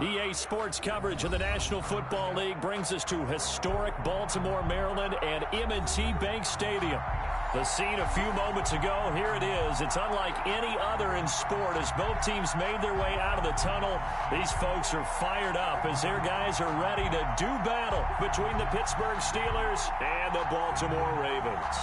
EA Sports coverage of the National Football League brings us to historic Baltimore, Maryland, and M&T Bank Stadium. The scene a few moments ago, here it is. It's unlike any other in sport as both teams made their way out of the tunnel. These folks are fired up as their guys are ready to do battle between the Pittsburgh Steelers and the Baltimore Ravens.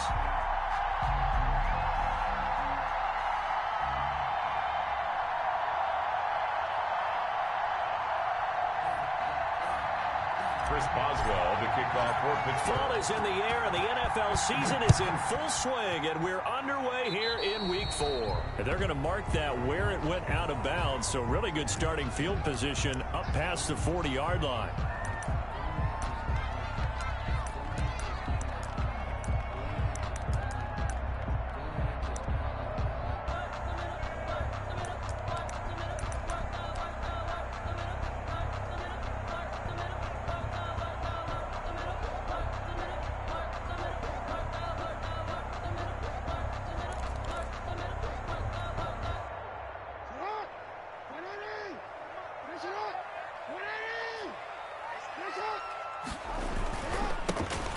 Chris Boswell, the kickoff for Pittsburgh. Ball is in the air, and the NFL season is in full swing, and we're underway here in Week 4. And they're going to mark that where it went out of bounds, so really good starting field position up past the 40-yard line.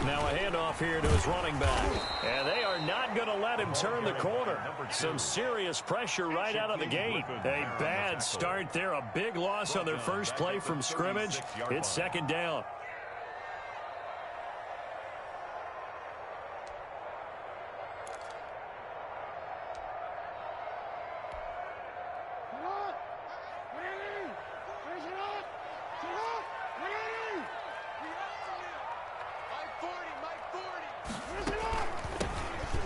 Now a handoff here to his running back. And they are not going to let him turn the corner. Some serious pressure right out of the gate. A bad start there. A big loss on their first play from scrimmage. It's second down.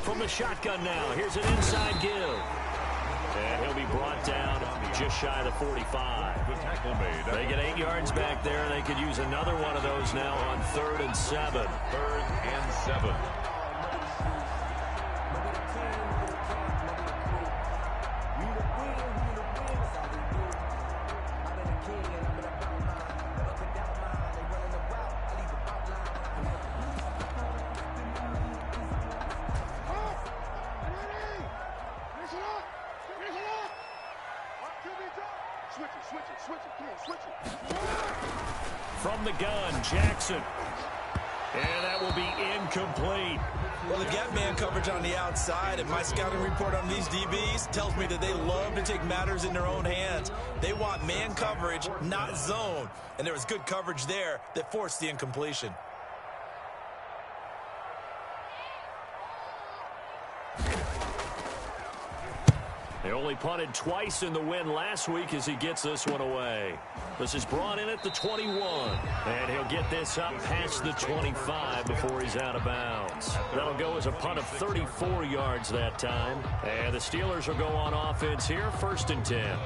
From the shotgun now, here's an inside give. And he'll be brought down just shy of the 45. They get 8 yards back there. They could use another one of those now on 3rd and 7. 3rd and 7. From the gun, Jackson. And that will be incomplete. Well, they've got man coverage on the outside, and my scouting report on these DBs tells me that they love to take matters in their own hands. They want man coverage, not zone. And there was good coverage there that forced the incompletion. They only punted twice in the win last week as he gets this one away. This is brought in at the 21. And he'll get this up past the 25 before he's out of bounds. That'll go as a punt of 34 yards that time. And the Steelers will go on offense here, 1st and 10.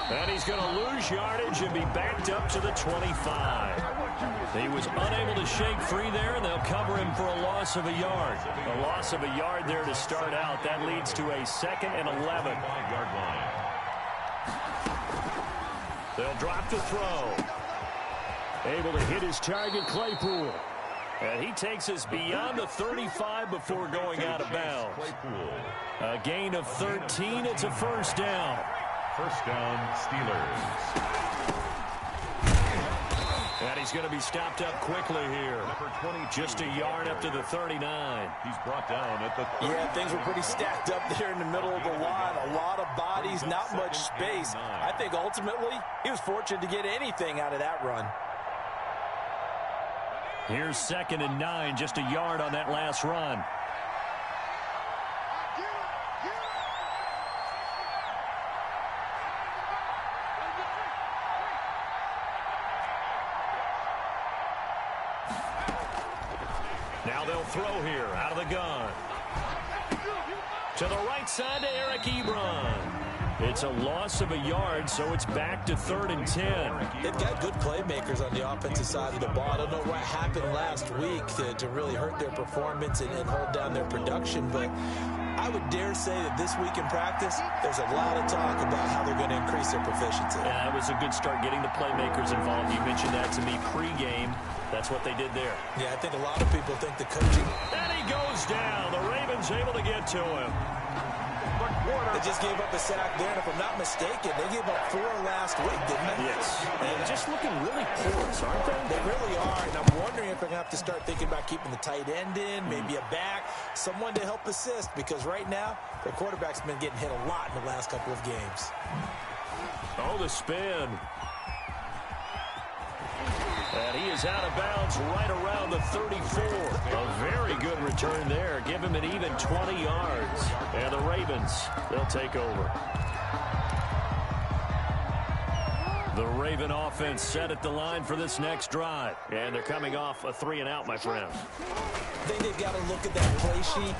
And he's going to lose yardage and be backed up to the 25. He was unable to shake free there, and they'll cover him for a loss of a yard. A loss of a yard there to start out. That leads to a 2nd and 11. They'll drop to throw. Able to hit his target, Claypool. And he takes us beyond the 35 before going out of bounds. A gain of 13. It's a 1st down. 1st down, Steelers. And he's going to be stopped up quickly here. Just a yard up to the 39. He's brought down at the 30. Yeah, things were pretty stacked up there in the middle of the line. A lot of bodies, not much space. I think ultimately he was fortunate to get anything out of that run. Here's 2nd and 9, just a yard on that last run. Now they'll throw here out of the gun. To the right side to Eric Ebron. It's a loss of a yard, so it's back to 3rd and 10. They've got good playmakers on the offensive side of the ball. I don't know what happened last week to really hurt their performance and hold down their production, but I would dare say that this week in practice, there's a lot of talk about how they're going to increase their proficiency. Yeah, that was a good start getting the playmakers involved. You mentioned that to me pregame. That's what they did there. Yeah, I think a lot of people think the coaching. And he goes down. The Ravens able to get to him. They just gave up a sack there, and if I'm not mistaken, they gave up 4 last week, didn't they? Yes. And just looking really porous, aren't they? They really are, and I'm wondering if they're going to have to start thinking about keeping the tight end in, maybe a back, someone to help assist, because right now, their quarterback's been getting hit a lot in the last couple of games. Oh, the spin. And he is out of bounds right around the 34. A very good return there. Give him an even 20 yards. And the Ravens, they'll take over. The Raven offense set at the line for this next drive. And they're coming off a 3-and-out, my friend. I think they've got to look at that play sheet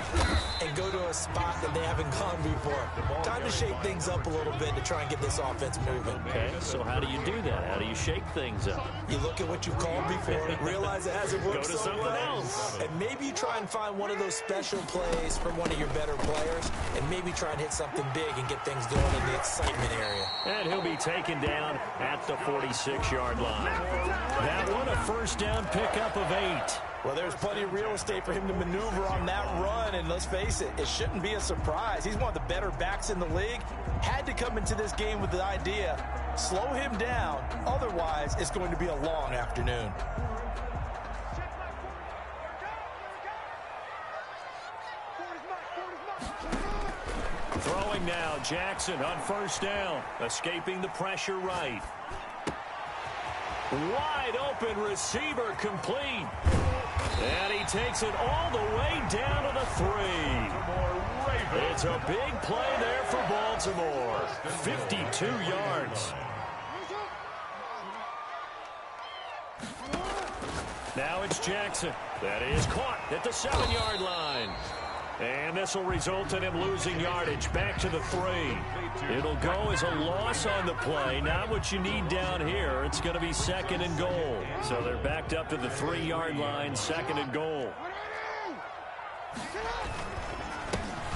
and go to a spot that they haven't gone before. Time to shake things up a little bit to try and get this offense moving. Okay, so how do you do that? How do you shake things up? You look at what you've called before, realize it hasn't worked Go to so something well, else. and maybe you try and find one of those special plays from one of your better players, and maybe try and hit something big and get things going in the excitement area. And he'll be taken down at the 46-yard line. That one, a first down pickup of 8. Well, there's plenty of real estate for him to maneuver on that run, and let's face it, it shouldn't be a surprise. He's one of the better backs in the league. Had to come into this game with the idea, slow him down, otherwise it's going to be a long afternoon. Throwing now, Jackson on first down, escaping the pressure right. Wide open receiver complete. And he takes it all the way down to the 3. It's a big play there for Baltimore. 52 yards. Now it's Jackson. That is caught at the 7-yard line. And this will result in him losing yardage back to the 3. It'll go as a loss on the play. Not what you need down here. It's going to be 2nd and goal. So they're backed up to the 3-yard line, 2nd and goal.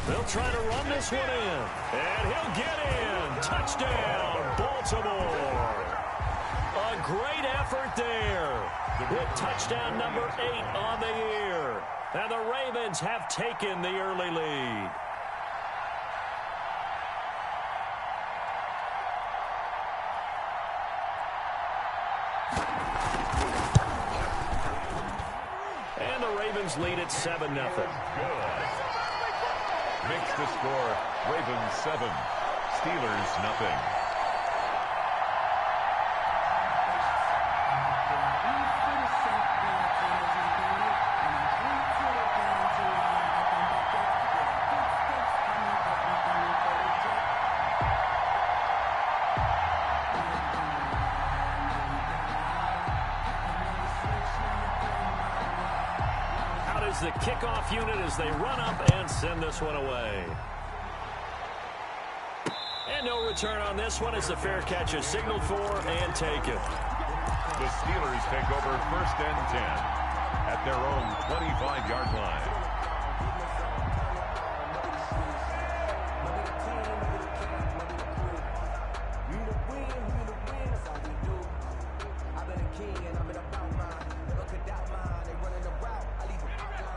They'll try to run this one in. And he'll get in. Touchdown, Baltimore. A great effort there. With touchdown number 8 on the year. And the Ravens have taken the early lead. And the Ravens lead at 7-0. Makes the score Ravens 7, Steelers nothing. The kickoff unit as they run up and send this one away. And no return on this one as the fair catch is signaled for and taken. The Steelers take over 1st and 10 at their own 25-yard line.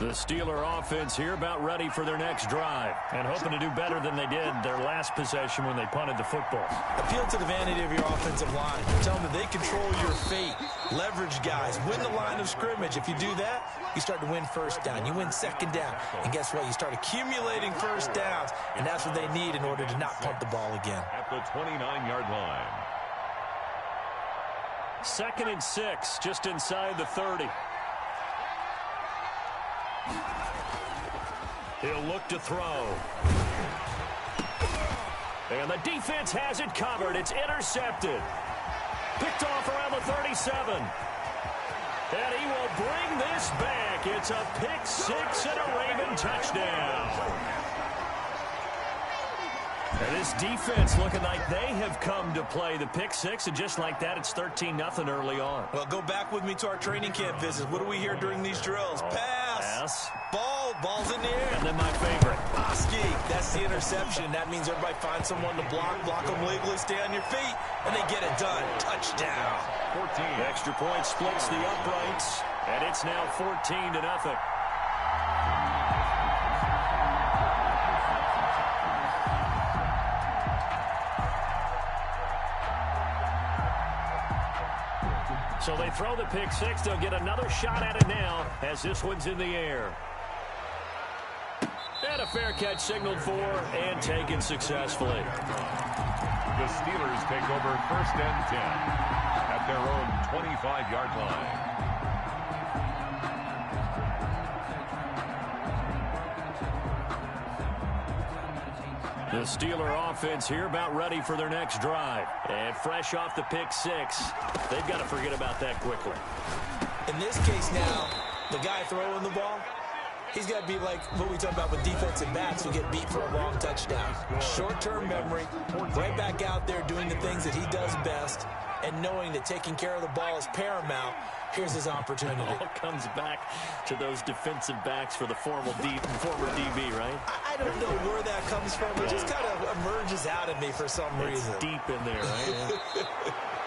The Steeler offense here about ready for their next drive and hoping to do better than they did their last possession when they punted the football. Appeal to the vanity of your offensive line. Tell them that they control your fate. Leverage guys. Win the line of scrimmage. If you do that, you start to win first down. You win 2nd down. And guess what? You start accumulating first downs. And that's what they need in order to not punt the ball again. At the 29-yard line. 2nd and 6, just inside the 30. He'll look to throw. And the defense has it covered. It's intercepted. Picked off around the 37. And he will bring this back. It's a pick 6 and a Raven touchdown. And this defense looking like they have come to play the pick six, and just like that, it's 13-0 early on. Well, go back with me to our training camp visit. What do we hear during these drills? Pass. Ball's in the air. And then my favorite. Ski. That's the interception. That means everybody finds someone to block them legally, stay on your feet, and they get it done. Touchdown. 14. Extra point splits the uprights, and it's now 14-0. So they throw the pick six. They'll get another shot at it now as this one's in the air. And a fair catch signaled for and taken successfully. The Steelers take over 1st and 10 at their own 25-yard line. The Steeler offense here about ready for their next drive. And fresh off the pick six, they've got to forget about that quickly. In this case now, the guy throwing the ball, he's got to be like what we talk about with defensive backs who get beat for a long touchdown. Short-term memory, right back out there doing the things that he does best, and knowing that taking care of the ball is paramount. Here's his opportunity. It all comes back to those defensive backs for the former DB, right? I don't know where that comes from. It just kind of emerges out of me for some reason. It's deep in there, right?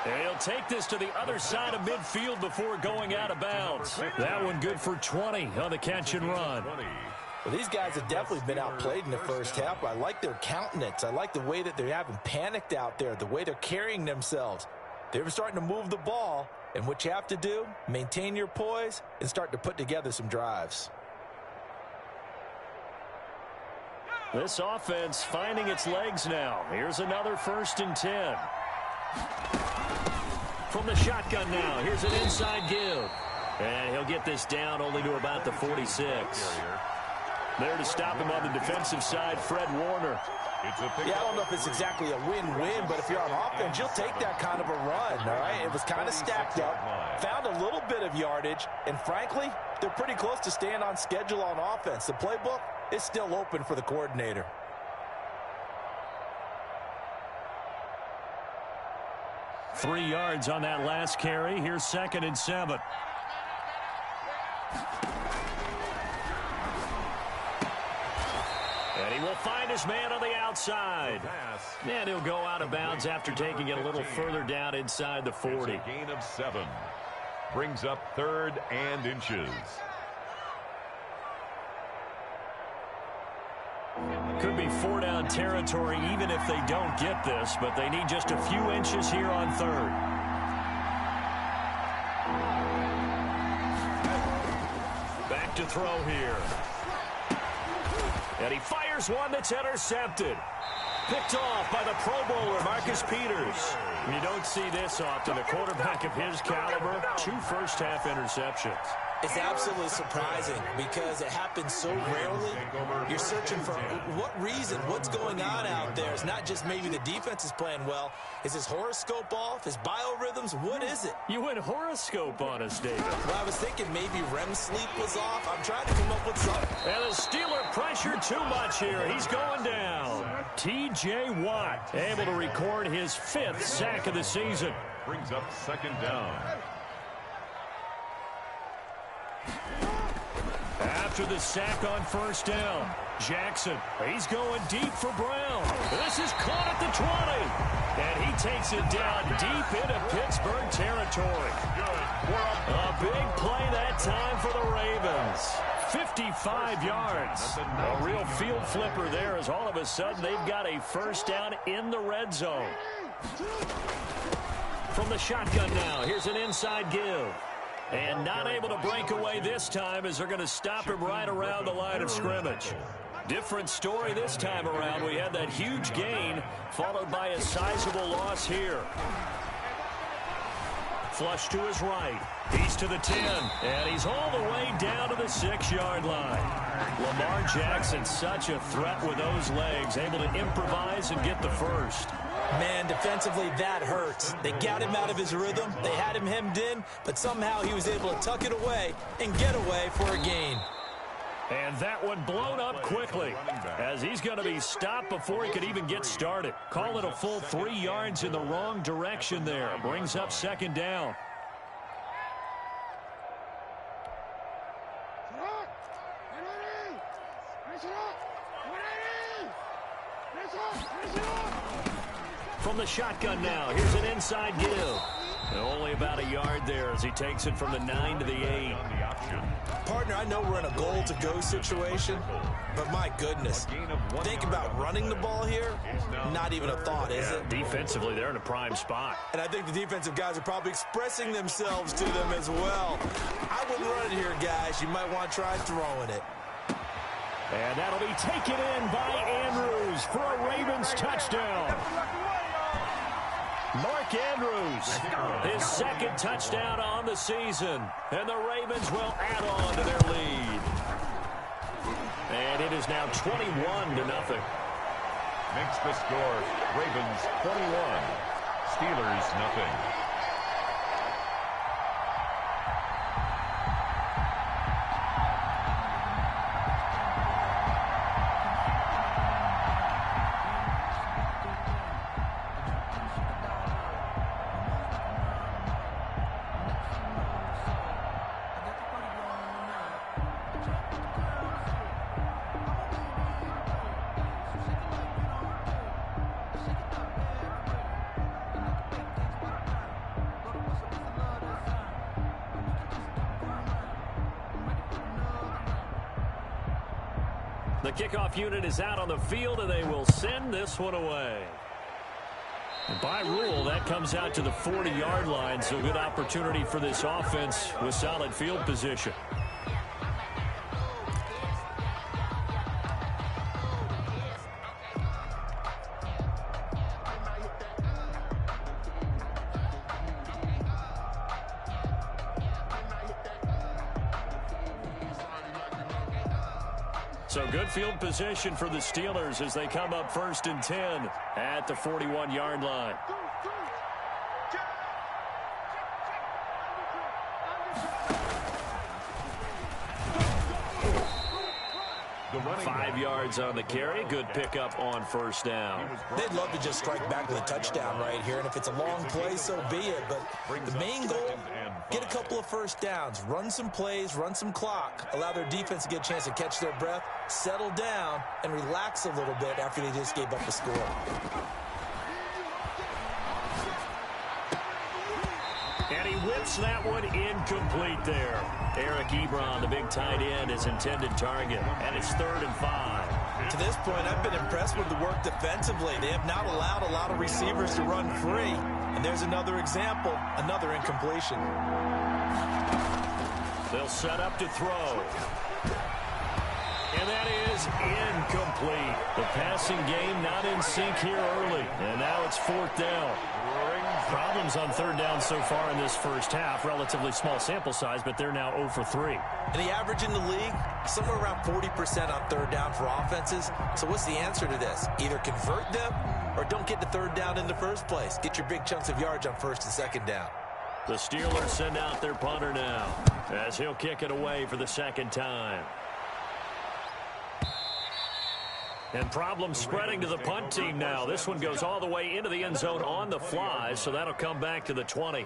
And he'll take this to the other side of midfield before going out of bounds. That one good for 20 on the catch and run. Well, these guys have definitely been outplayed in the first half. I like their countenance. I like the way that they haven't panicked out there, the way they're carrying themselves. They're starting to move the ball, and what you have to do, maintain your poise and start to put together some drives. This offense finding its legs now. Here's another 1st and 10. From the shotgun now, here's an inside give. And he'll get this down only to about the 46. There to stop him on the defensive side, Fred Warner. Yeah, I don't know if it's exactly a win-win, but if you're on offense, you'll take that kind of a run, all right? It was kind of stacked up, found a little bit of yardage, and frankly, they're pretty close to staying on schedule on offense. The playbook is still open for the coordinator. Three yards on that last carry. Here's 2nd and 7. And he will find his man on the outside. And he'll go out of bounds after taking it a little further down inside the 40. It's a gain of 7. Brings up 3rd and inches. Could be 4-down territory even if they don't get this, but they need just a few inches here on 3rd. Back to throw here. And he fires one that's intercepted. Picked off by the Pro Bowler, Marcus Peters. You don't see this often. A quarterback of his caliber, 2 first-half interceptions. It's absolutely surprising because it happens so rarely. You're searching for what reason, what's going on out there. It's not just maybe the defense is playing well. Is his horoscope off? His biorhythms? What is it? You went horoscope on us, David. Well, I was thinking maybe REM sleep was off. I'm trying to come up with something. And the Steeler pressure too much here. He's going down. T.J. Watt able to record his 5th sack of the season. Brings up 2nd down. After the sack on 1st down, Jackson, he's going deep for Brown. This is caught at the 20. And he takes it down deep into Pittsburgh territory. A big play that time for the Ravens. 55 yards. A real field flipper there as all of a sudden they've got a 1st down in the red zone. From the shotgun now, here's an inside give. And not able to break away this time as they're going to stop him right around the line of scrimmage. Different story this time around. We had that huge gain followed by a sizable loss here. Flush to his right. He's to the 10. And he's all the way down to the 6-yard line. Lamar Jackson, such a threat with those legs. Able to improvise and get the 1st. Man, defensively, that hurts. They got him out of his rhythm. They had him hemmed in, but somehow he was able to tuck it away and get away for a gain. And that one blown up quickly as he's going to be stopped before he could even get started. Call it a full 3 yards in the wrong direction there. Brings up second down. From the shotgun now, here's an inside give. Only about a yard there as he takes it from the 9 to the 8. Partner, I know we're in a goal-to-go situation, but my goodness, think about running the ball here. Not even a thought, is it? Defensively, they're in a prime spot. And I think the defensive guys are probably expressing themselves to them as well. I wouldn't run it here, guys. You might want to try throwing it. And that'll be taken in by Andrews for a Ravens touchdown. Mark Andrews, his second touchdown on the season. And the Ravens will add on to their lead. And it is now 21-0. Makes the score Ravens 21, Steelers nothing. The kickoff unit is out on the field, and they will send this one away. And by rule, that comes out to the 40-yard line, so good opportunity for this offense with solid field position. So good field position for the Steelers as they come up 1st and 10 at the 41-yard line. The 5 yards on the carry. Good pickup on first down. They'd love to just strike back with a touchdown right here, and if it's a long play, so be it. But the main goal, get a couple of first downs, run some plays, run some clock, allow their defense to get a chance to catch their breath, settle down, and relax a little bit after they just gave up the score. And he whips that one incomplete there. Eric Ebron, the big tight end, his intended target. And it's 3rd and 5. To this point, I've been impressed with the work defensively. They have not allowed a lot of receivers to run free. And there's another example, another incompletion. They'll set up to throw. And that is incomplete. The passing game not in sync here early. And now it's 4th down. Problems on 3rd down so far in this first half. Relatively small sample size, but they're now 0 for 3. And the average in the league, somewhere around 40% on 3rd down for offenses. So what's the answer to this? Either convert them or don't get to 3rd down in the first place. Get your big chunks of yards on 1st and 2nd down. The Steelers send out their punter now as he'll kick it away for the 2nd time. And problems spreading to the punt team now. This one goes all the way into the end zone on the fly, so that'll come back to the 20.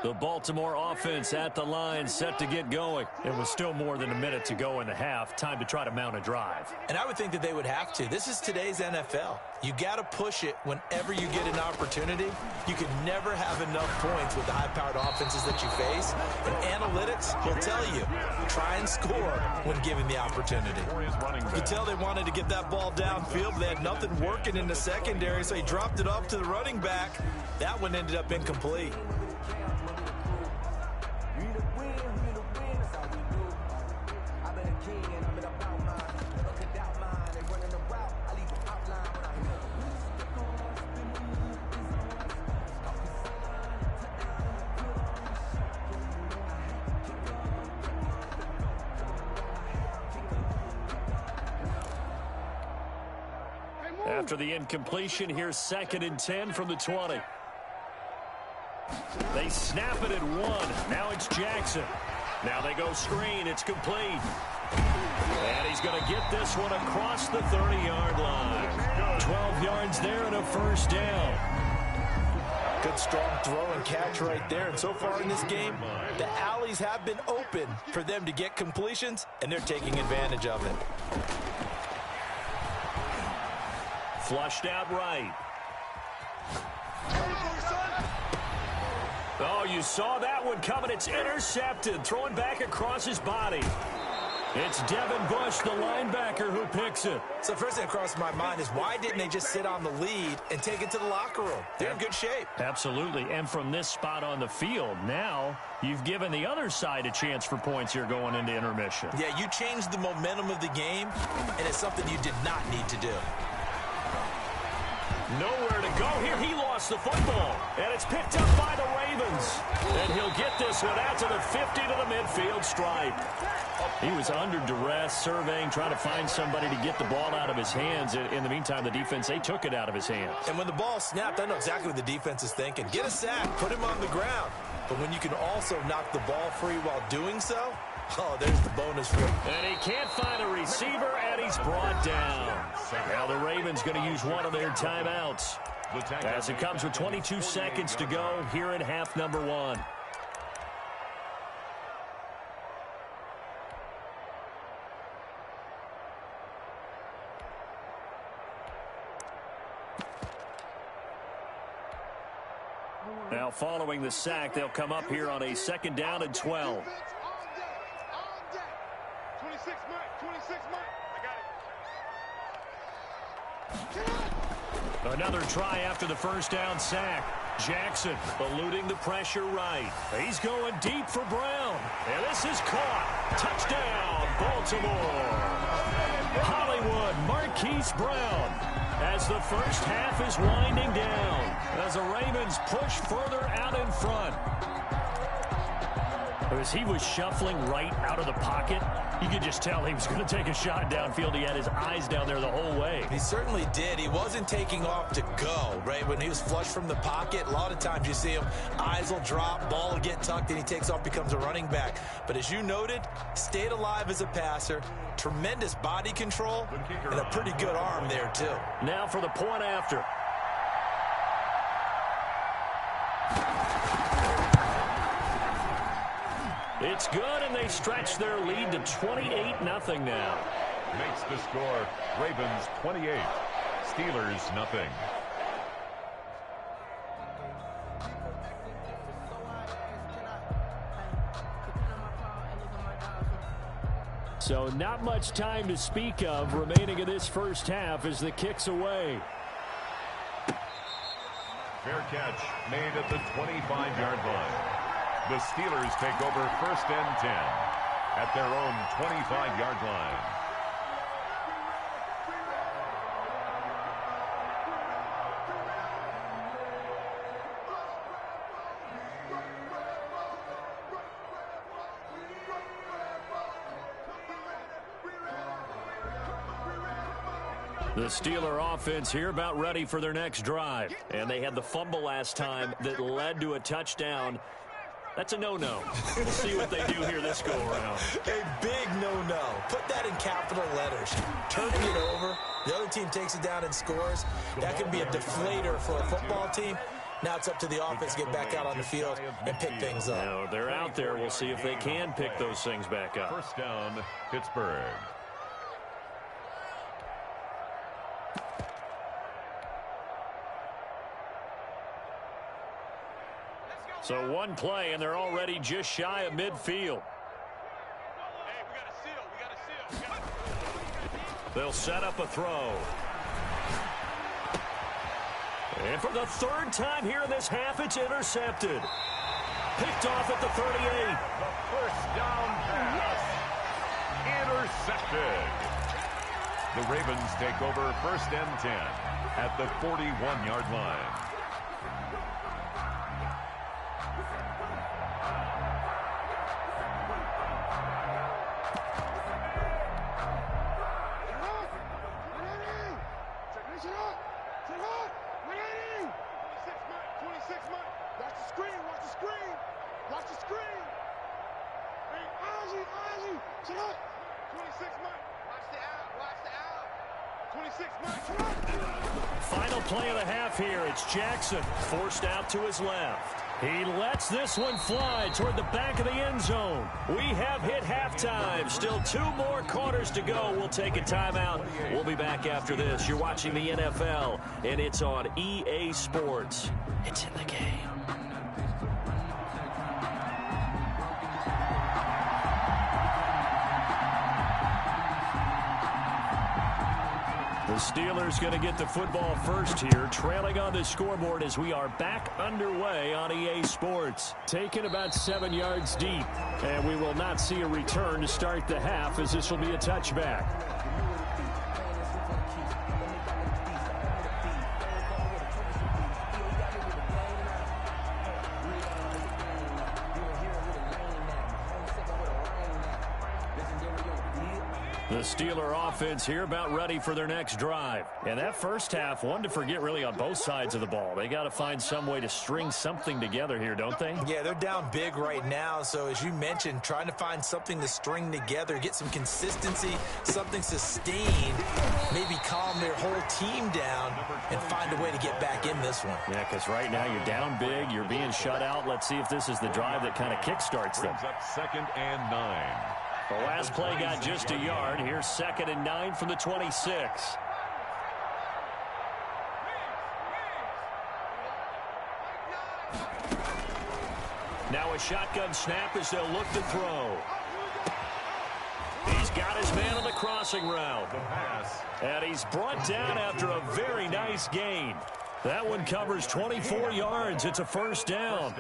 The Baltimore offense at the line, set to get going. It was still more than a minute to go in the half. Time to try to mount a drive. And I would think that they would have to. This is today's NFL. You got to push it whenever you get an opportunity. You can never have enough points with the high-powered offenses that you face. And analytics will tell you, try and score when given the opportunity. You could tell they wanted to get that ball downfield, but they had nothing working in the secondary, so he dropped it off to the running back. That one ended up incomplete. After the incompletion, here's 2nd and 10 from the 20. They snap it at 1. Now it's Jackson. Now they go screen. It's complete. And he's going to get this one across the 30-yard line. 12 yards there and a first down. Good strong throw and catch right there. And so far in this game, the alleys have been open for them to get completions, and they're taking advantage of it. Flushed out right. Oh, you saw that one coming. It's intercepted. Throwing back across his body. It's Devin Bush, the linebacker, who picks it. So first thing that crossed my mind is why didn't they just sit on the lead and take it to the locker room? They're in good shape. Absolutely. And from this spot on the field, now you've given the other side a chance for points here going into intermission. Yeah, you changed the momentum of the game, and it's something you did not need to do. Nowhere to go here. He lost the football, and it's picked up by the Ravens. And he'll get this one out to the 50 to the midfield stripe. He was under duress, surveying, trying to find somebody to get the ball out of his hands. In the meantime, the defense, they took it out of his hands. And when the ball snapped, I know exactly what the defense is thinking. Get a sack, put him on the ground. But when you can also knock the ball free while doing so, oh, there's the bonus for him. And he can't find a receiver, and he's brought down. Now the Ravens going to use one of their timeouts as it comes with 22 seconds to go here in half number 1. Now following the sack, they'll come up here on a 2nd down and 12. 26 Mike. I got it. Another try after the first down sack. Jackson eluding the pressure right. He's going deep for Brown. And this is caught. Touchdown, Baltimore. Hollywood, Marquise Brown. As the first half is winding down. As the Ravens push further out in front. As he was shuffling right out of the pocket, you could just tell he was going to take a shot downfield. He had his eyes down there the whole way. He certainly did. He wasn't taking off to go, right? When he was flush from the pocket, a lot of times you see him, eyes will drop, ball will get tucked, and he takes off, becomes a running back. But as you noted, stayed alive as a passer, tremendous body control, and a pretty good arm there, too. Now for the point after. It's good, and they stretch their lead to 28-0 now. Makes the score Ravens 28, Steelers nothing. So not much time to speak of remaining in this first half as the kick's away. Fair catch made at the 25-yard line. The Steelers take over 1st and 10 at their own 25-yard line. The Steeler offense here about ready for their next drive. And they had the fumble last time that led to a touchdown. That's a no-no. We'll see what they do here this go-around. A big no-no. Put that in capital letters. Turning it over. The other team takes it down and scores. That could be a deflator for a football team. Now it's up to the offense to get back out on the field and pick things up. Now they're out there. We'll see if they can pick those things back up. First down, Pittsburgh. So one play, and they're already just shy of midfield. Hey, we got a seal. They'll set up a throw. And for the 3rd time here in this half, it's intercepted. Picked off at the 38. The first down pass. Intercepted. The Ravens take over 1st and 10 at the 41-yard line. Technician up. Final play of the half here. It's Jackson forced out to his left. He lets this one fly toward the back of the end zone. We have hit halftime. Still 2 more quarters to go. We'll take a timeout. We'll be back after this. You're watching the NFL, and it's on EA Sports. It's in the game. The Steelers going to get the football first here, trailing on the scoreboard as we are back underway on EA Sports. Taken about 7 yards deep, and we will not see a return to start the half as this will be a touchback. The Steeler offense here about ready for their next drive. And that first half, one to forget really on both sides of the ball. They got to find some way to string something together here, don't they? Yeah, they're down big right now. So as you mentioned, trying to find something to string together, get some consistency, something sustained, maybe calm their whole team down and find a way to get back in this one. Yeah, because right now you're down big, you're being shut out. Let's see if this is the drive that kind of kickstarts them. Brings up 2nd and 9. The last play got just a yard. Here's 2nd and 9 from the 26. Now a shotgun snap as they'll look to throw. He's got his man on the crossing route. The pass. And he's brought down after a very nice gain. That one covers 24 yards. It's a first down.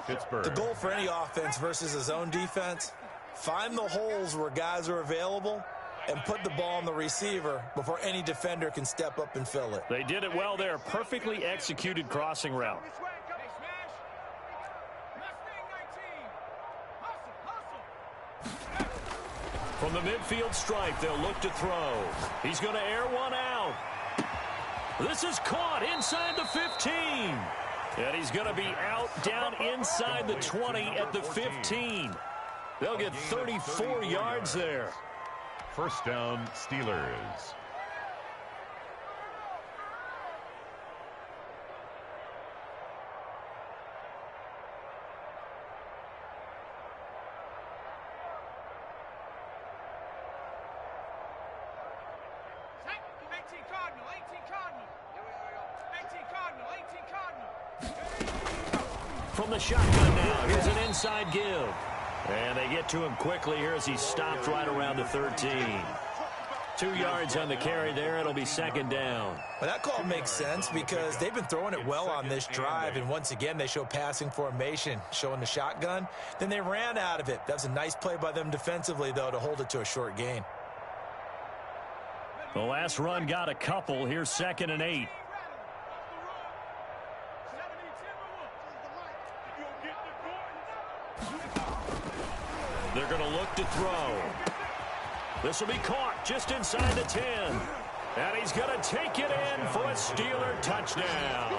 Pittsburgh. The goal for any offense versus a zone defense, find the holes where guys are available and put the ball on the receiver before any defender can step up and fill it. They did it well there. Perfectly executed crossing route. From the midfield stripe, they'll look to throw. He's going to air one out. This is caught inside the 15. And he's going to be out down inside the 20 at the 15. They'll get 34 yards there. First down, Steelers. From the shotgun now, here's an inside give. And they get to him quickly here as he stopped right around the 13. 2 yards on the carry there. It'll be 2nd down. Well, that call makes sense because they've been throwing it well on this drive, and once again they show passing formation, showing the shotgun. Then they ran out of it. That was a nice play by them defensively, though, to hold it to a short gain. The last run got a couple. Here's 2nd and 8. They're going to look to throw. This will be caught just inside the 10. And he's going to take it in for a Steeler touchdown.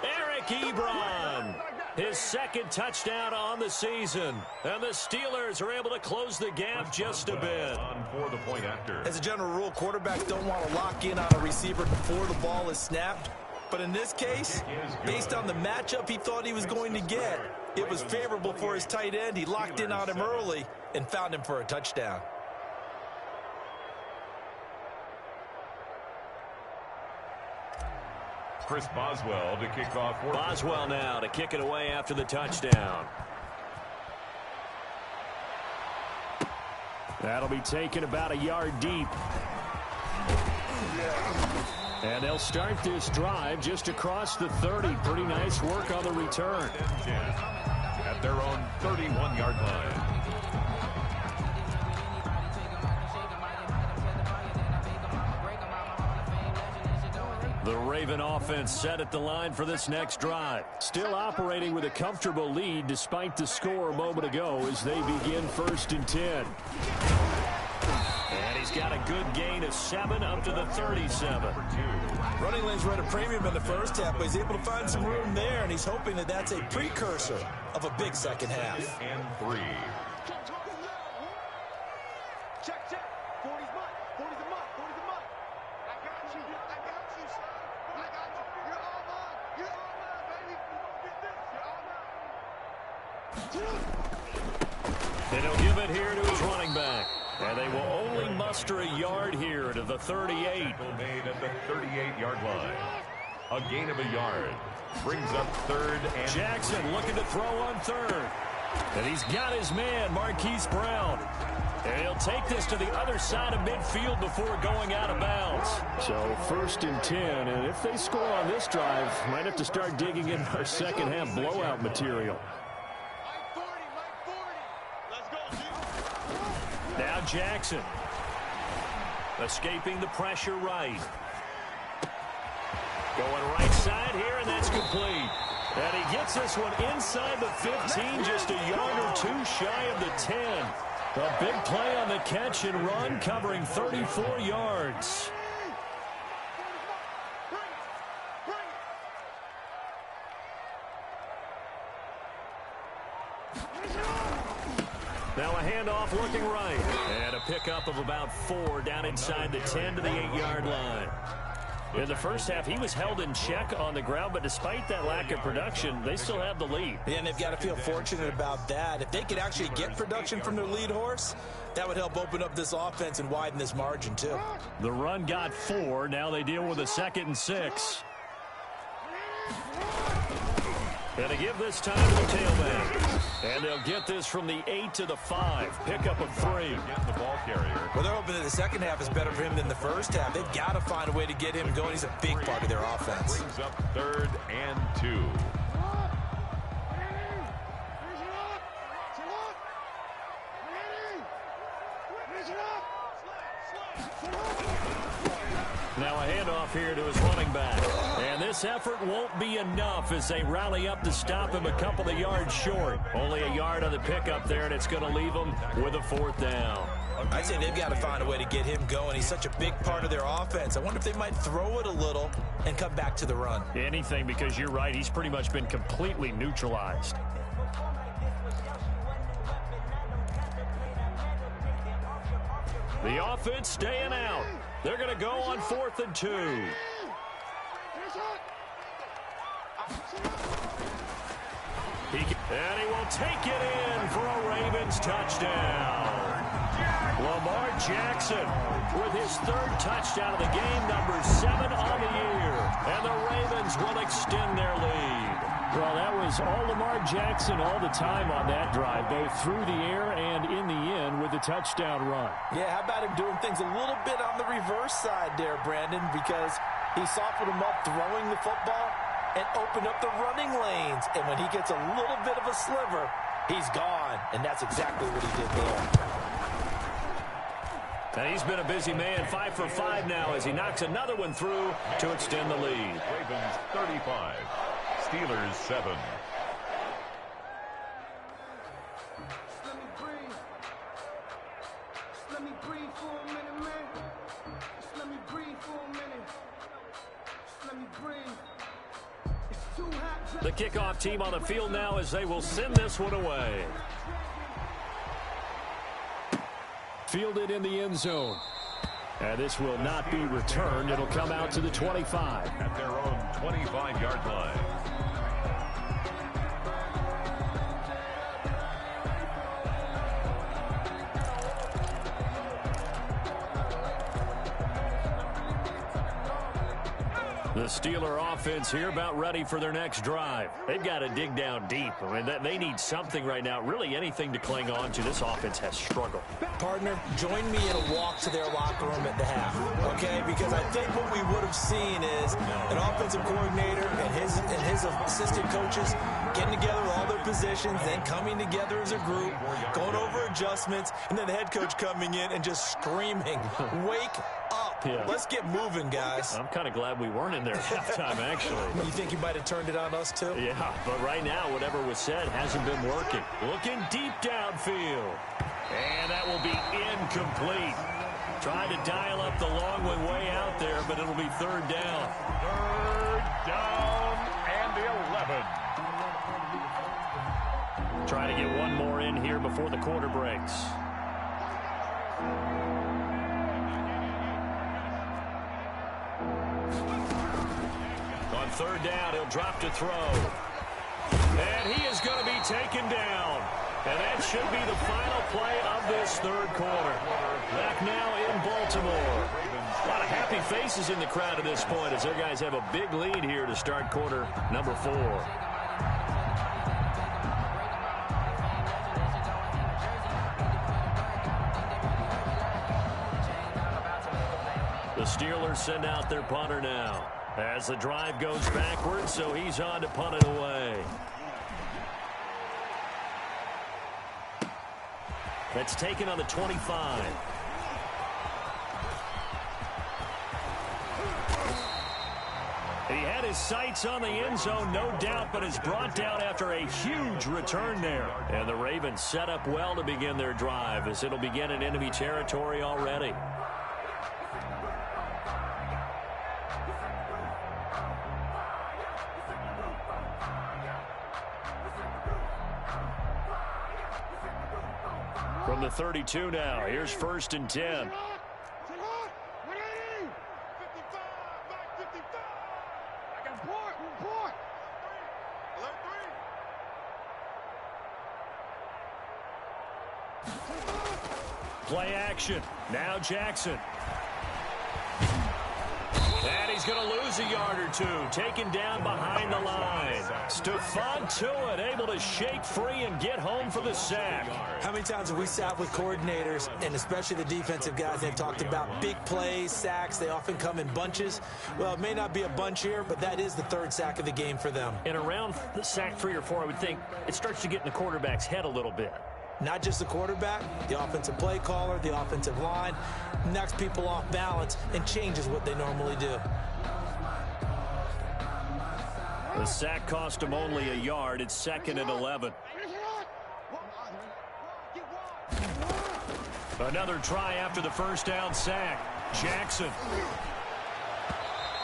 Eric Ebron, his 2nd touchdown on the season. And the Steelers are able to close the gap just a bit. On for the point after. As a general rule, quarterbacks don't want to lock in on a receiver before the ball is snapped. But in this case, based on the matchup he thought he was going to get, it was favorable for his tight end. He locked in on him early and found him for a touchdown. Chris Boswell to kick off. Boswell now to kick it away after the touchdown. That'll be taken about a yard deep. And they'll start this drive just across the 30. Pretty nice work on the return. At their own 31-yard line. The Raven offense set at the line for this next drive. Still operating with a comfortable lead despite the score a moment ago as they begin 1st and 10. And he's got a good gain of 7 up to the 37. Running lanes were at a premium in the first half, but he's able to find some room there, and he's hoping that that's a precursor of a big second half. And 3. Check, check. 40's mine. 40's a mine. 40's a mine. And he'll give it here to his running back. And they will only muster a yard here to the 38. Made at the 38-yard line. A gain of a yard. Brings up third and... Jackson looking to throw on third. And he's got his man, Marquise Brown. And he'll take this to the other side of midfield before going out of bounds. So 1st and 10, and if they score on this drive, might have to start digging in our second half blowout material. Now Jackson. Escaping the pressure right. Going right side here, and that's complete. And he gets this one inside the 15, just a yard or two shy of the 10. A big play on the catch and run, covering 34 yards. Now a handoff looking right. And a pickup of about 4 down inside the 10 to the 8-yard line. In the first half, he was held in check on the ground, but despite that lack of production, they still have the lead. Yeah, and they've got to feel fortunate about that. If they could actually get production from their lead horse, that would help open up this offense and widen this margin, too. The run got 4. Now they deal with a 2nd and 6. And to give this time to the tailback. And they'll get this from the 8 to the 5. Pickup of 3. Get the ball carrier. Well, they're hoping that the second half is better for him than the first half. They've got to find a way to get him going. He's a big part of their offense. Brings up 3rd and 2. Now a handoff here to his running back. And this effort won't be enough as they rally up to stop him a couple of yards short. Only a yard on the pickup there, and it's going to leave them with a 4th down. I'd say they've got to find a way to get him going. He's such a big part of their offense. I wonder if they might throw it a little and come back to the run. Anything, because you're right. He's pretty much been completely neutralized. The offense staying out. They're going to go on 4th and 2. And he will take it in for a Ravens touchdown. Lamar Jackson with his 3rd touchdown of the game, number 7 on the year. And the Ravens will extend their lead. Well, that was all Lamar Jackson all the time on that drive, both through the air and in the end with the touchdown run. Yeah, how about him doing things a little bit on the reverse side there, Brandon, because he softened him up throwing the football and opened up the running lanes. And when he gets a little bit of a sliver, he's gone. And that's exactly what he did there. And he's been a busy man, 5 for 5 now as he knocks another one through to extend the lead. Ravens 35, Steelers 7. Let me breathe for a minute, man. Just let me breathe for a minute. Just let me breathe. It's too hot. The kickoff team on the field now as they will send this one away. Fielded in the end zone. And this will not be returned. It'll come out to the 25. At their own 25-yard line. The Steeler offense here about ready for their next drive. They've got to dig down deep. I mean, they need something right now, really anything to cling on to. This offense has struggled. Partner, join me in a walk to their locker room at the half, okay? Because I think what we would have seen is an offensive coordinator and his assistant coaches getting together with all their positions, then coming together as a group, going over adjustments, and then the head coach coming in and just screaming, wake up. Yeah. Let's get moving, guys. I'm kind of glad we weren't in there at halftime, actually. You think you might have turned it on us, too? Yeah, but right now, whatever was said hasn't been working. Looking deep downfield. And that will be incomplete. Trying to dial up the long one way out there, but it'll be 3rd down. 3rd down and 11. Trying to get one more in here before the quarter breaks. On 3rd down, he'll drop to throw. And he is going to be taken down. And that should be the final play of this third quarter. Back now in Baltimore. A lot of happy faces in the crowd at this point as their guys have a big lead here to start quarter number 4. The Steelers send out their punter now as the drive goes backwards, so he's on to punt it away. That's taken on the 25. He had his sights on the end zone, no doubt, but is brought down after a huge return there. And the Ravens set up well to begin their drive as it'll begin in enemy territory already. From the 32 now, here's 1st and 10. Play action. Now Jackson. And he's going to lose a yard or two. Taken down behind the line. Stephon Tuitt able to shake free and get home for the sack. How many times have we sat with coordinators, and especially the defensive guys, they've talked about big plays, sacks. They often come in bunches. Well, it may not be a bunch here, but that is the 3rd sack of the game for them. And around the sack 3 or 4, I would think it starts to get in the quarterback's head a little bit. Not just the quarterback, the offensive play caller, the offensive line, knocks people off balance and changes what they normally do. The sack cost him only a yard. It's 2nd and 11. Another try after the first down sack. Jackson.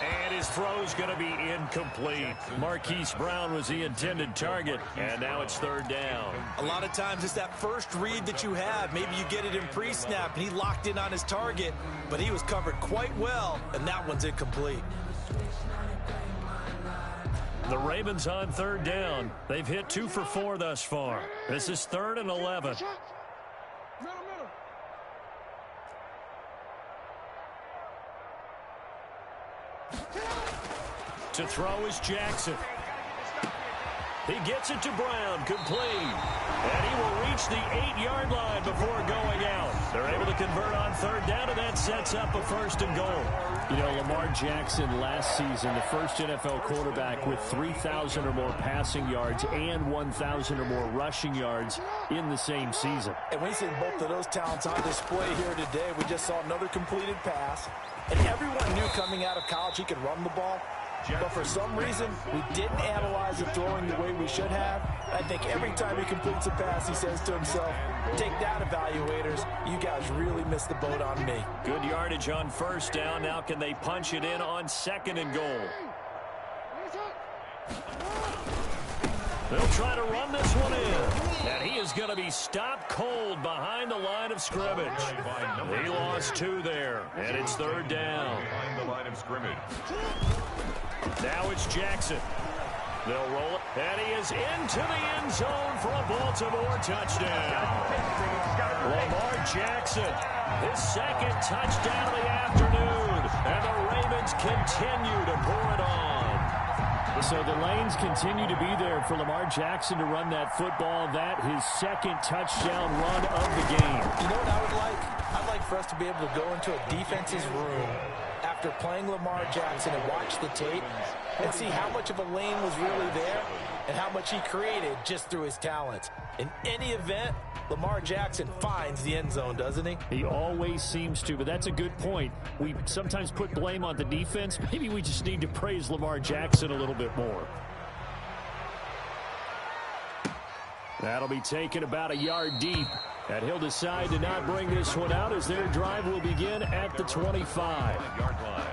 And his throw's going to be incomplete. Marquise Brown was the intended target, and now it's 3rd down. A lot of times it's that first read that you have. Maybe you get it in pre-snap, and he locked in on his target, but he was covered quite well, and that one's incomplete. The Ravens on 3rd down. They've hit 2 for 4 thus far. This is 3rd and 11. To throw is Jackson. He gets it to Brown, complete. And he will reach the 8-yard line before going out. They're able to convert on 3rd down, and that sets up a 1st and goal. You know, Lamar Jackson last season, the first NFL quarterback with 3,000 or more passing yards and 1,000 or more rushing yards in the same season. And we see both of those talents on display here today. We just saw another completed pass. And everyone knew coming out of college he could run the ball. But for some reason, we didn't analyze the throwing the way we should have. I think every time he completes a pass, he says to himself, take that, evaluators. You guys really missed the boat on me. Good yardage on 1st down. Now can they punch it in on 2nd and goal? They'll try to run this one in. And he is going to be stopped cold behind the line of scrimmage. He lost 2 there, and it's 3rd down. Behind the line of scrimmage. Now it's Jackson. They'll roll it, and he is into the end zone for a Baltimore touchdown. Lamar Jackson, his 2nd touchdown of the afternoon, and the Ravens continue to pour it on. So the lanes continue to be there for Lamar Jackson to run that football. That his 2nd touchdown run of the game. You know what I would like? I'd like for us to be able to go into a defense's room after playing Lamar Jackson and watch the tape and see how much of a lane was really there and how much he created just through his talent. In any event, Lamar Jackson finds the end zone, doesn't he? He always seems to, but that's a good point. We sometimes put blame on the defense. Maybe we just need to praise Lamar Jackson a little bit more. That'll be taken about a yard deep. And he'll decide to not bring this one out as their drive will begin at the 25-yard line.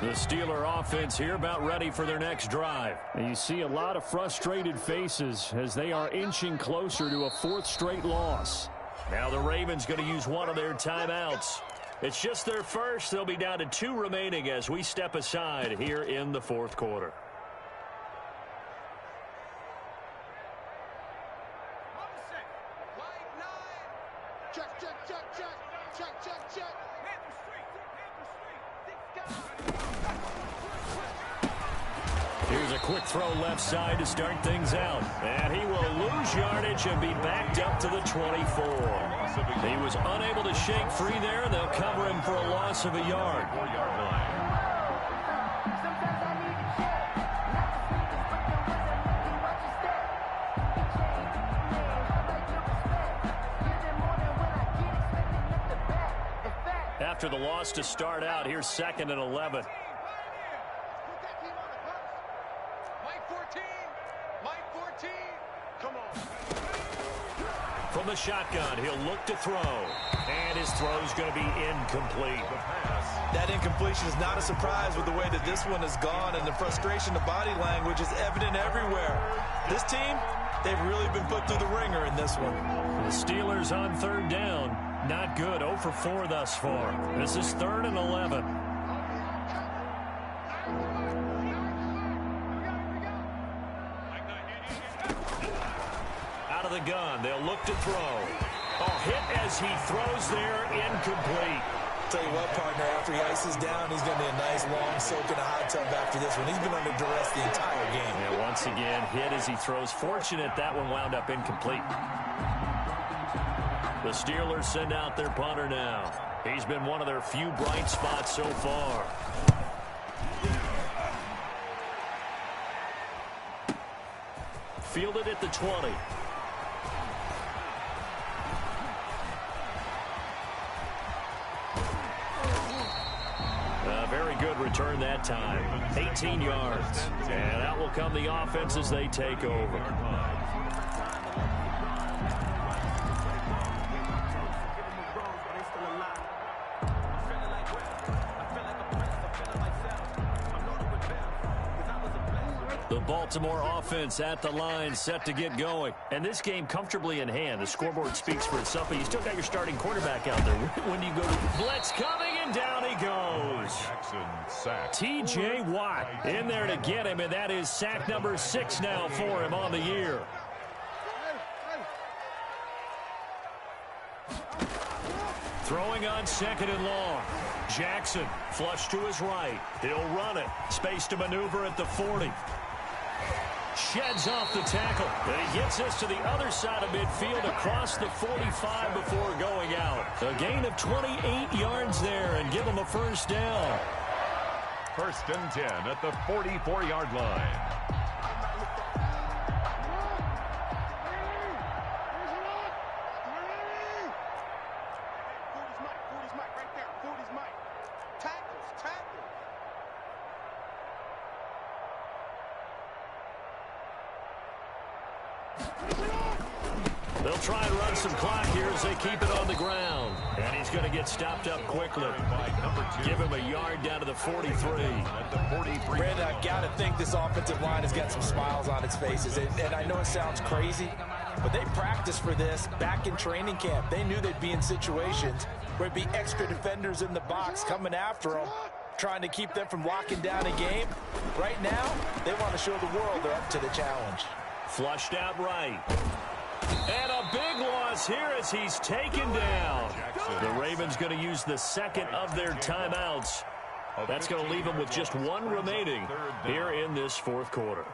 The Steeler offense here about ready for their next drive. And you see a lot of frustrated faces as they are inching closer to a fourth straight loss. Now the Ravens going to use one of their timeouts. It's just their first. They'll be down to 2 remaining as we step aside here in the fourth quarter. Here's a quick throw left side to start things out. And he will lose yardage and be backed up to the 24. He was unable to shake free there. They'll cover him for a loss of a yard. After the loss to start out, here's 2nd and 11. From the shotgun, he'll look to throw. And his throw's going to be incomplete. That incompletion is not a surprise with the way that this one has gone, and the frustration, the body language is evident everywhere. This team, they've really been put through the ringer in this one. The Steelers on 3rd down. Not good. 0 for 4 thus far. This is 3rd and 11. Out of the gun. They'll look to throw. Hit as he throws there. Incomplete. Tell you what, partner, after he ices down, he's going to be a nice long soak in a hot tub after this one. He's been under duress the entire game. And once again, hit as he throws. Fortunate that one wound up incomplete. The Steelers send out their punter now. He's been one of their few bright spots so far. Fielded at the 20. Very good return that time. 18 yards. And out will come the offense as they take over. The Baltimore offense at the line, set to get going. And this game comfortably in hand. The scoreboard speaks for itself, but you still got your starting quarterback out there. When do you go to blitz coming, and down he goes. T.J. Watt in there to get him, and that is sack number 6 now for him on the year. Throwing on 2nd and long. Jackson flush to his right. He'll run it. Space to maneuver at the 40. Sheds off the tackle. And he gets us to the other side of midfield across the 45 before going out. A gain of 28 yards there and give him a first down. 1st and 10 at the 44-yard line. They'll try and run some clock here as they keep it on the ground. And he's going to get stopped up quickly. Give him a yard down to the 43. Brandon, I've got to think this offensive line has got some smiles on its faces. And I know it sounds crazy, but they practiced for this back in training camp. They knew they'd be in situations where it'd be extra defenders in the box coming after them, trying to keep them from locking down a game. Right now, they want to show the world they're up to the challenge. Flushed out right. And a big loss here as he's taken down. The Ravens going to use the 2nd of their timeouts. That's going to leave them with just 1 remaining here in this 4th quarter.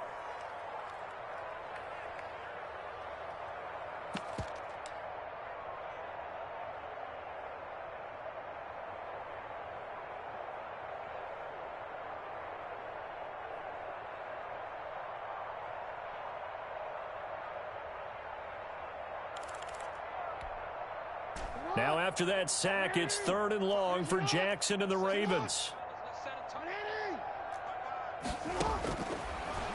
Now after that sack, it's 3rd and long for Jackson and the Ravens.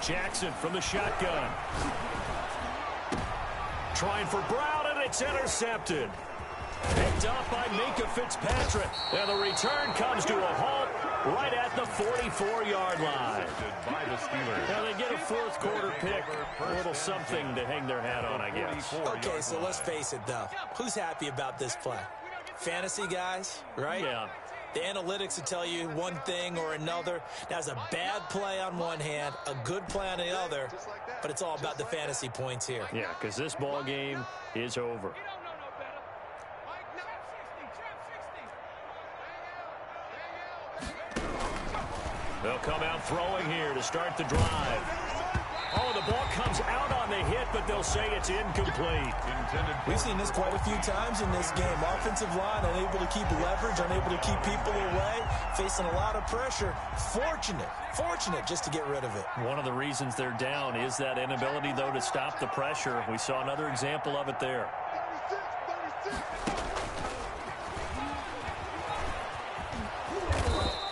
Jackson from the shotgun. Trying for Brown, and it's intercepted. Picked up by Minkah Fitzpatrick. And the return comes to a halt right at the 44-yard line. By the Steelers. Now they get a fourth quarter pick, a little something to hang their hat on, I guess. Okay, so let's face it, though. Who's happy about this play? Fantasy guys, right? Yeah. The analytics will tell you one thing or another. That's a bad play on one hand, a good play on the other, but it's all about the fantasy points here. Yeah, because this ball game is over. They'll come out throwing here to start the drive. Oh, the ball comes out on the hit, but they'll say it's incomplete. We've seen this quite a few times in this game. Offensive line unable to keep leverage, unable to keep people away, facing a lot of pressure. Fortunate just to get rid of it. One of the reasons they're down is that inability, though, to stop the pressure. We saw another example of it there.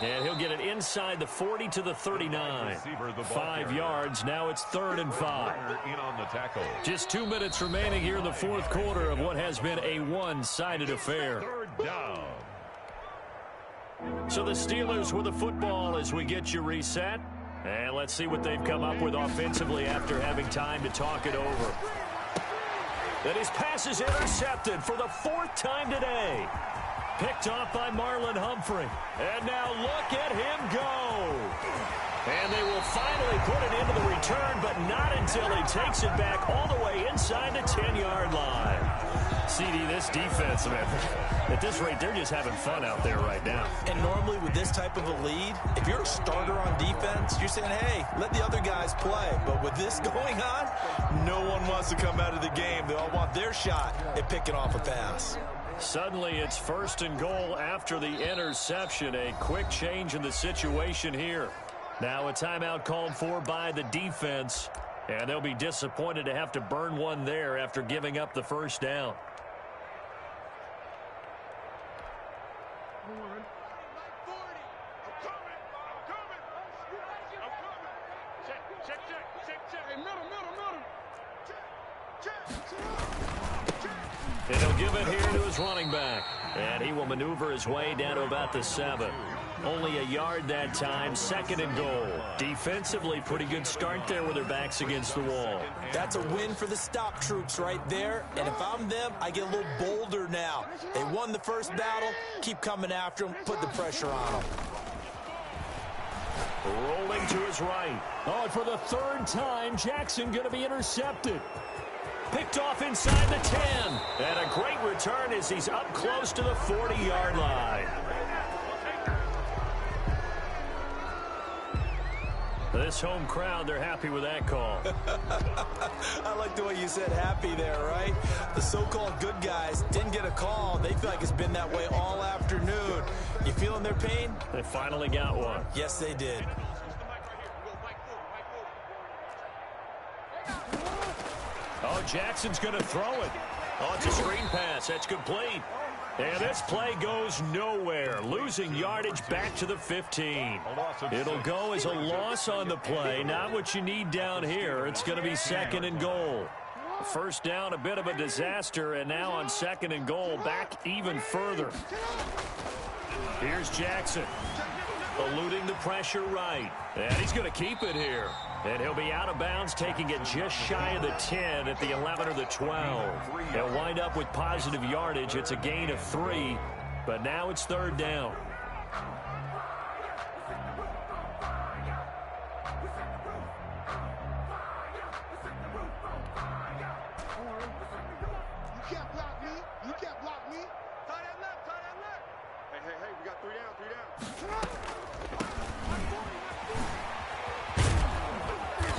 And he'll get it inside the 40 to the 39. 5 yards. Now it's 3rd and 5. In on the tackle. Just 2 minutes remaining here in the fourth quarter of what has been a one-sided affair. 3rd down. So the Steelers with the football as we get you reset. And let's see what they've come up with offensively after having time to talk it over. And his pass is intercepted for the 4th time today. Picked off by Marlon Humphrey. And now look at him go. And they will finally put it into the return, but not until he takes it back all the way inside the 10-yard line. CD, this defense, man, at this rate, they're just having fun out there right now. And normally with this type of a lead, if you're a starter on defense, you're saying, hey, let the other guys play. But with this going on, no one wants to come out of the game. They all want their shot at picking off a pass. Suddenly it's 1st and goal after the interception. A quick change in the situation here. Now a timeout called for by the defense. And they'll be disappointed to have to burn one there after giving up the first down. And he'll give it here to his running back. And he will maneuver his way down to about the 7. Only a yard that time, 2nd and goal. Defensively, pretty good start there with their backs against the wall. That's a win for the stop troops right there. And if I'm them, I get a little bolder now. They won the first battle. Keep coming after them. Put the pressure on them. Rolling to his right. Oh, and for the 3rd time, Jackson going to be intercepted. Picked off inside the 10. And a great return as he's up close to the 40-yard line. This home crowd, they're happy with that call. I like the way you said happy there, right? The so-called good guys didn't get a call. They feel like it's been that way all afternoon. You feeling their pain? They finally got one. Yes, they did. Oh, Jackson's going to throw it. Oh, it's a screen pass. That's complete. And this play goes nowhere. Losing yardage back to the 15. It'll go as a loss on the play. Not what you need down here. It's going to be 2nd and goal. First down, a bit of a disaster. And now on 2nd and goal, back even further. Here's Jackson. Eluding the pressure right. And he's going to keep it here. And he'll be out of bounds, taking it just shy of the 10 at the 11 or the 12. They'll wind up with positive yardage. It's a gain of 3, but now it's 3rd down. You can't block me. You can't block me. Tie that left. Tie that left. Hey, we got 3 down.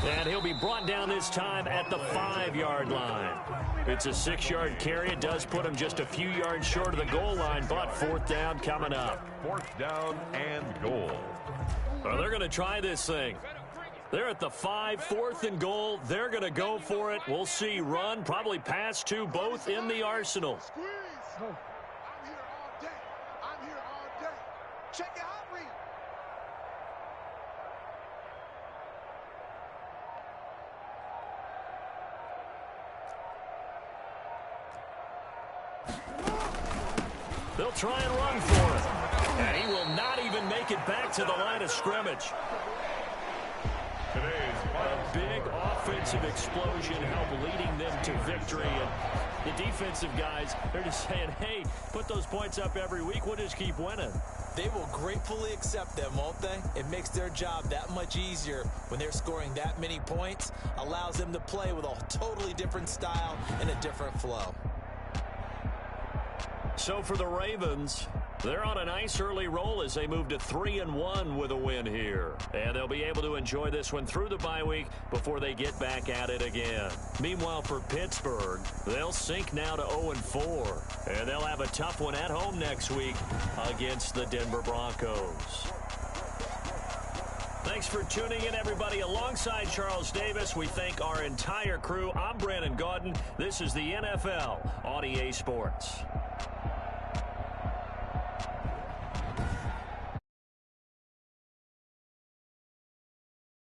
And he'll be brought down this time at the 5-yard line. It's a 6-yard carry. It does put him just a few yards short of the goal line, but 4th down coming up. 4th down and goal. Well, they're going to try this thing. They're at the 5, 4th and goal. They're going to go for it. We'll see. Run, probably pass to both in the arsenal. Squeeze. I'm here all day. I'm here all day. Check it out, read. They'll try and run for it. And he will not even make it back to the line of scrimmage. A big offensive explosion helped leading them to victory. And the defensive guys, they're just saying, hey, put those points up every week. We'll just keep winning. They will gratefully accept them, won't they? It makes their job that much easier when they're scoring that many points. Allows them to play with a totally different style and a different flow. So for the Ravens, they're on a nice early roll as they move to 3-1 with a win here. And they'll be able to enjoy this one through the bye week before they get back at it again. Meanwhile, for Pittsburgh, they'll sink now to 0-4. And they'll have a tough one at home next week against the Denver Broncos. Thanks for tuning in, everybody. Alongside Charles Davis, we thank our entire crew. I'm Brandon Gaudin. This is the NFL on EA Sports.